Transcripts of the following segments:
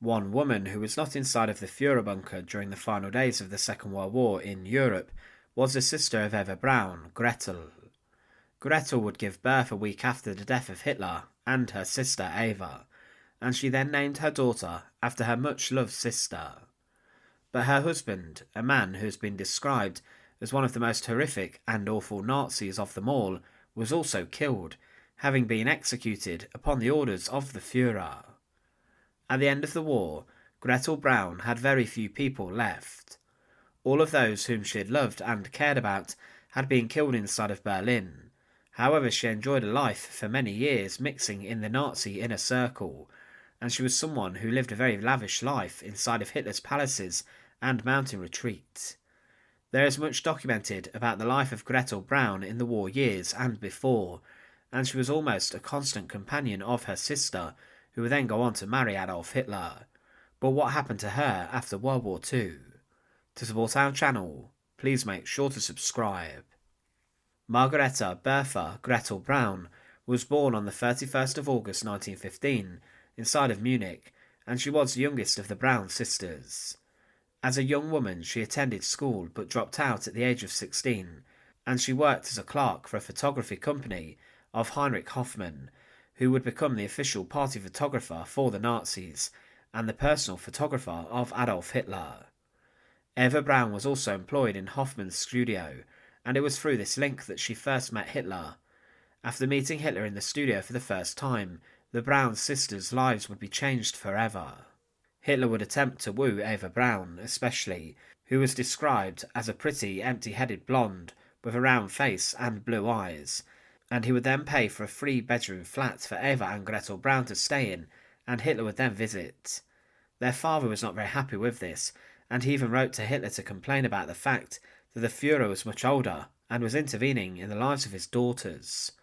One woman who was not inside of the Fuhrerbunker during the final days of the Second World War in Europe was the sister of Eva Braun, Gretl. Gretl would give birth a week after the death of Hitler and her sister Eva, and she then named her daughter after her much-loved sister. But her husband, a man who has been described as one of the most horrific and awful Nazis of them all, was also killed, having been executed upon the orders of the Führer. At the end of the war, Gretl Braun had very few people left. All of those whom she had loved and cared about had been killed inside of Berlin. However, she enjoyed a life for many years mixing in the Nazi inner circle, and she was someone who lived a very lavish life inside of Hitler's palaces and mountain retreats. There is much documented about the life of Gretl Braun in the war years and before, and she was almost a constant companion of her sister, who would then go on to marry Adolf Hitler. But what happened to her after World War II? To support our channel, please make sure to subscribe. Margareta Bertha Gretl Braun was born on the 31st of August 1915 inside of Munich, and she was the youngest of the Braun sisters. As a young woman, she attended school but dropped out at the age of 16, and she worked as a clerk for a photography company of Heinrich Hoffmann, who would become the official party photographer for the Nazis and the personal photographer of Adolf Hitler. Eva Braun was also employed in Hoffmann's studio, and it was through this link that she first met Hitler. After meeting Hitler in the studio for the first time, the Braun sisters' lives would be changed forever. Hitler would attempt to woo Eva Braun, especially, who was described as a pretty, empty-headed blonde with a round face and blue eyes, and he would then pay for a 3-bedroom flat for Eva and Gretl Braun to stay in, and Hitler would then visit. Their father was not very happy with this, and he even wrote to Hitler to complain about the fact that the Führer was much older and was intervening in the lives of his daughters.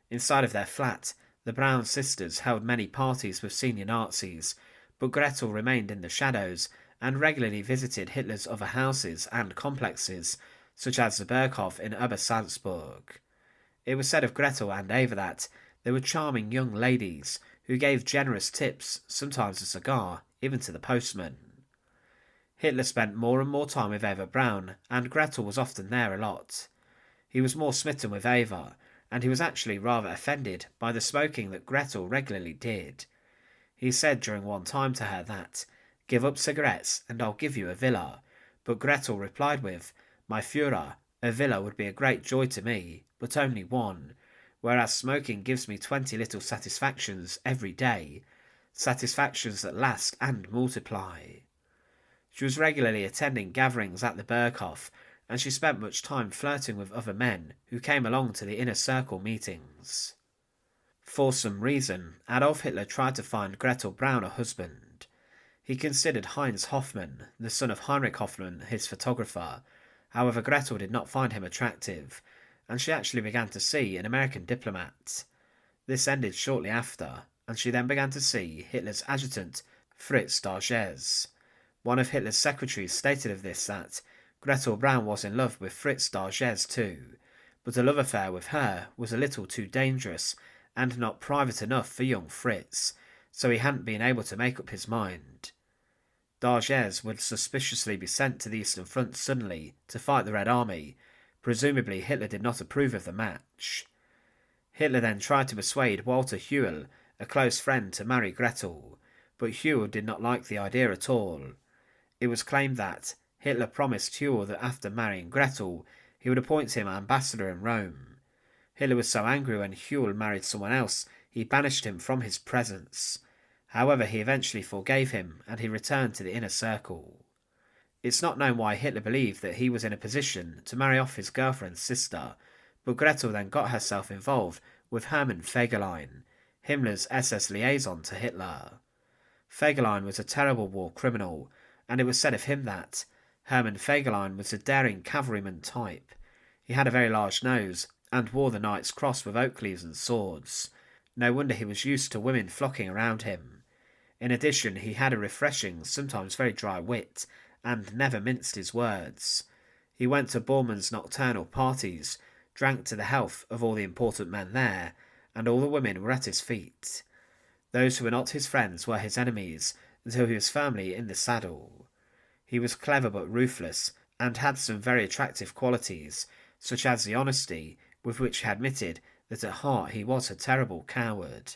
Inside of their flat, the Braun sisters held many parties with senior Nazis, but Gretl remained in the shadows and regularly visited Hitler's other houses and complexes, such as the Berghof in Salzburg. It was said of Gretl and Eva that they were charming young ladies who gave generous tips, sometimes a cigar, even to the postman. Hitler spent more and more time with Eva Braun, and Gretl was often there a lot. He was more smitten with Eva, and he was actually rather offended by the smoking that Gretl regularly did. He said during one time to her that, "Give up cigarettes and I'll give you a villa," but Gretl replied with, "My Führer, a villa would be a great joy to me, but only one, whereas smoking gives me 20 little satisfactions every day, satisfactions that last and multiply." She was regularly attending gatherings at the Berghof, and she spent much time flirting with other men who came along to the inner circle meetings. For some reason, Adolf Hitler tried to find Gretl Braun a husband. He considered Heinz Hoffmann, the son of Heinrich Hoffmann, his photographer. However, Gretl did not find him attractive, and she actually began to see an American diplomat. This ended shortly after, and she then began to see Hitler's adjutant, Fritz Darges. One of Hitler's secretaries stated of this that Gretl Braun was in love with Fritz Darges too, but a love affair with her was a little too dangerous and not private enough for young Fritz, so he hadn't been able to make up his mind. Darges would suspiciously be sent to the Eastern Front suddenly to fight the Red Army. Presumably Hitler did not approve of the match. Hitler then tried to persuade Walter Huel, a close friend, to marry Gretl, but Huel did not like the idea at all. It was claimed that Hitler promised Huel that after marrying Gretl, he would appoint him ambassador in Rome. Hitler was so angry when Huel married someone else, he banished him from his presence. However, he eventually forgave him, and he returned to the inner circle. It's not known why Hitler believed that he was in a position to marry off his girlfriend's sister, but Gretl then got herself involved with Hermann Fegelein, Himmler's SS liaison to Hitler. Fegelein was a terrible war criminal, and it was said of him that Hermann Fegelein was a daring cavalryman type. He had a very large nose, and wore the Knight's Cross with oak leaves and swords. No wonder he was used to women flocking around him. In addition, he had a refreshing, sometimes very dry wit, and never minced his words. He went to Bormann's nocturnal parties, drank to the health of all the important men there, and all the women were at his feet. Those who were not his friends were his enemies, until he was firmly in the saddle. He was clever but ruthless, and had some very attractive qualities, such as the honesty with which he admitted that at heart he was a terrible coward.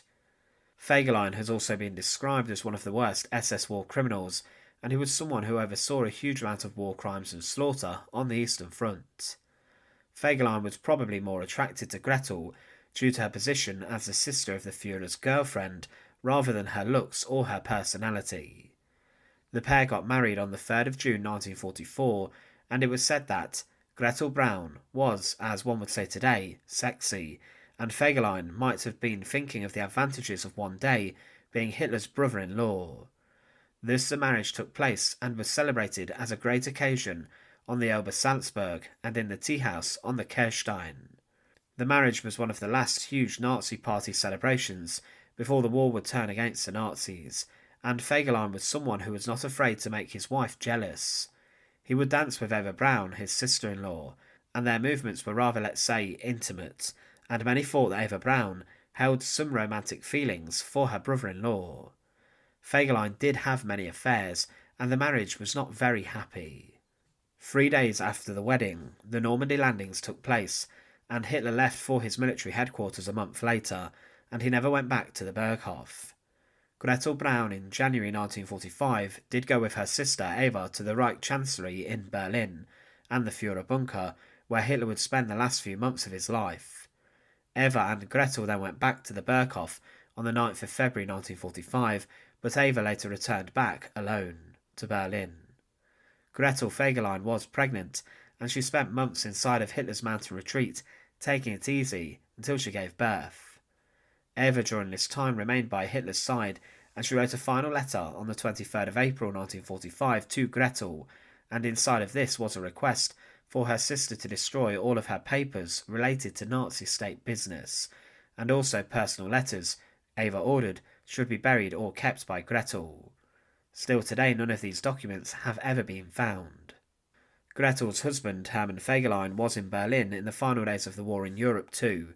Fegelein has also been described as one of the worst SS war criminals, and he was someone who oversaw a huge amount of war crimes and slaughter on the Eastern Front. Fegelein was probably more attracted to Gretl due to her position as the sister of the Führer's girlfriend, rather than her looks or her personality. The pair got married on the 3rd of June 1944, and it was said that Gretl Braun was, as one would say today, sexy, and Fegelein might have been thinking of the advantages of one day being Hitler's brother-in-law. Thus the marriage took place and was celebrated as a great occasion on the Elbe Salzburg and in the tea house on the Kehrstein. The marriage was one of the last huge Nazi party celebrations before the war would turn against the Nazis, and Fegelein was someone who was not afraid to make his wife jealous. He would dance with Eva Braun, his sister-in-law, and their movements were rather, let's say, intimate, and many thought that Eva Braun held some romantic feelings for her brother-in-law. Fegelein did have many affairs, and the marriage was not very happy. 3 days after the wedding, the Normandy landings took place, and Hitler left for his military headquarters a month later, and he never went back to the Berghof. Gretl Braun in January 1945 did go with her sister Eva to the Reich Chancellery in Berlin, and the Fuhrerbunker, where Hitler would spend the last few months of his life. Eva and Gretl then went back to the Berghof on the 9th of February 1945, but Eva later returned back, alone, to Berlin. Gretl Fegelein was pregnant, and she spent months inside of Hitler's mountain retreat, taking it easy until she gave birth. Eva during this time remained by Hitler's side, and she wrote a final letter on the 23rd of April 1945 to Gretl, and inside of this was a request for her sister to destroy all of her papers related to Nazi state business, and also personal letters Eva ordered should be buried or kept by Gretl. Still today, none of these documents have ever been found. Gretl's husband, Hermann Fegelein, was in Berlin in the final days of the war in Europe too,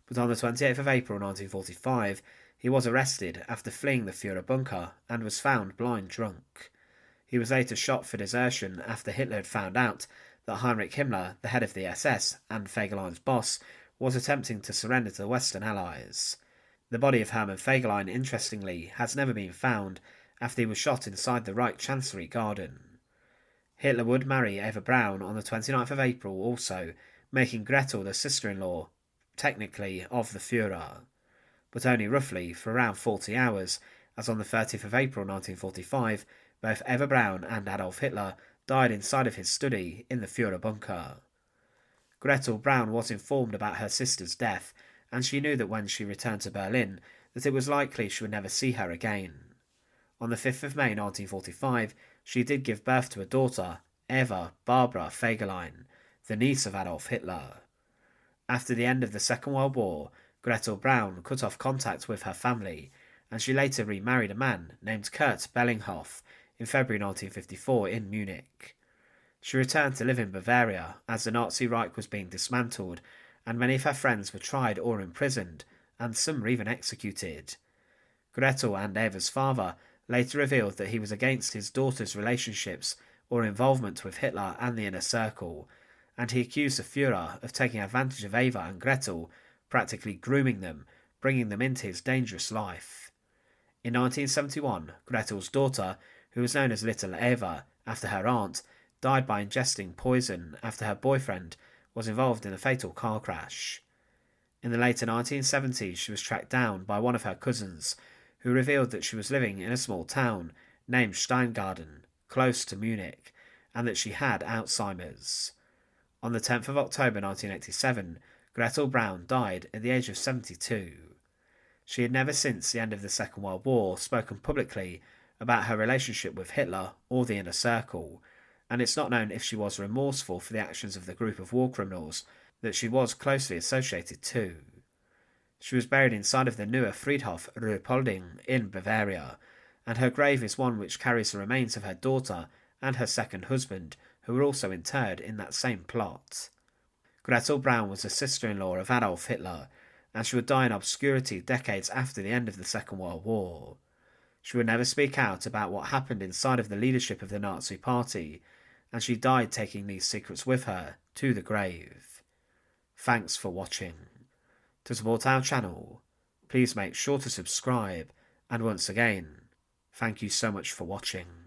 but on the 28th of April 1945 he was arrested after fleeing the Fuhrerbunker and was found blind drunk. He was later shot for desertion after Hitler had found out that Heinrich Himmler, the head of the SS and Fegelein's boss, was attempting to surrender to the Western Allies. The body of Hermann Fegelein, interestingly, has never been found after he was shot inside the Reich Chancellery garden. Hitler would marry Eva Braun on the 29th of April also, making Gretl the sister-in-law, technically, of the Führer, but only roughly for around 40 hours, as on the 30th of April 1945, both Eva Braun and Adolf Hitler died inside of his study in the Fuhrerbunker. Gretl Braun was informed about her sister's death, and she knew that when she returned to Berlin that it was likely she would never see her again. On the 5th of May 1945, she did give birth to a daughter, Eva Barbara Fegelein, the niece of Adolf Hitler. After the end of the Second World War, Gretl Braun cut off contact with her family, and she later remarried a man named Kurt Bellinghoff in February 1954 in Munich. She returned to live in Bavaria as the Nazi Reich was being dismantled, and many of her friends were tried or imprisoned, and some were even executed. Gretl and Eva's father later revealed that he was against his daughter's relationships or involvement with Hitler and the Inner Circle, and he accused the Führer of taking advantage of Eva and Gretl, practically grooming them, bringing them into his dangerous life. In 1971, Gretl's daughter, who was known as Little Eva after her aunt, died by ingesting poison after her boyfriend was involved in a fatal car crash. In the later 1970s, she was tracked down by one of her cousins, who revealed that she was living in a small town named Steingarten, close to Munich, and that she had Alzheimer's. On the 10th of October 1987, Gretl Braun died at the age of 72. She had never since the end of the Second World War spoken publicly about her relationship with Hitler or the Inner Circle, and it's not known if she was remorseful for the actions of the group of war criminals that she was closely associated to. She was buried inside of the Neue Friedhof Ruhpolding in Bavaria, and her grave is one which carries the remains of her daughter and her second husband, who were also interred in that same plot. Gretl Braun was a sister-in-law of Adolf Hitler, and she would die in obscurity decades after the end of the Second World War. She would never speak out about what happened inside of the leadership of the Nazi Party, and she died taking these secrets with her to the grave. Thanks for watching. To support our channel, please make sure to subscribe, and once again, thank you so much for watching.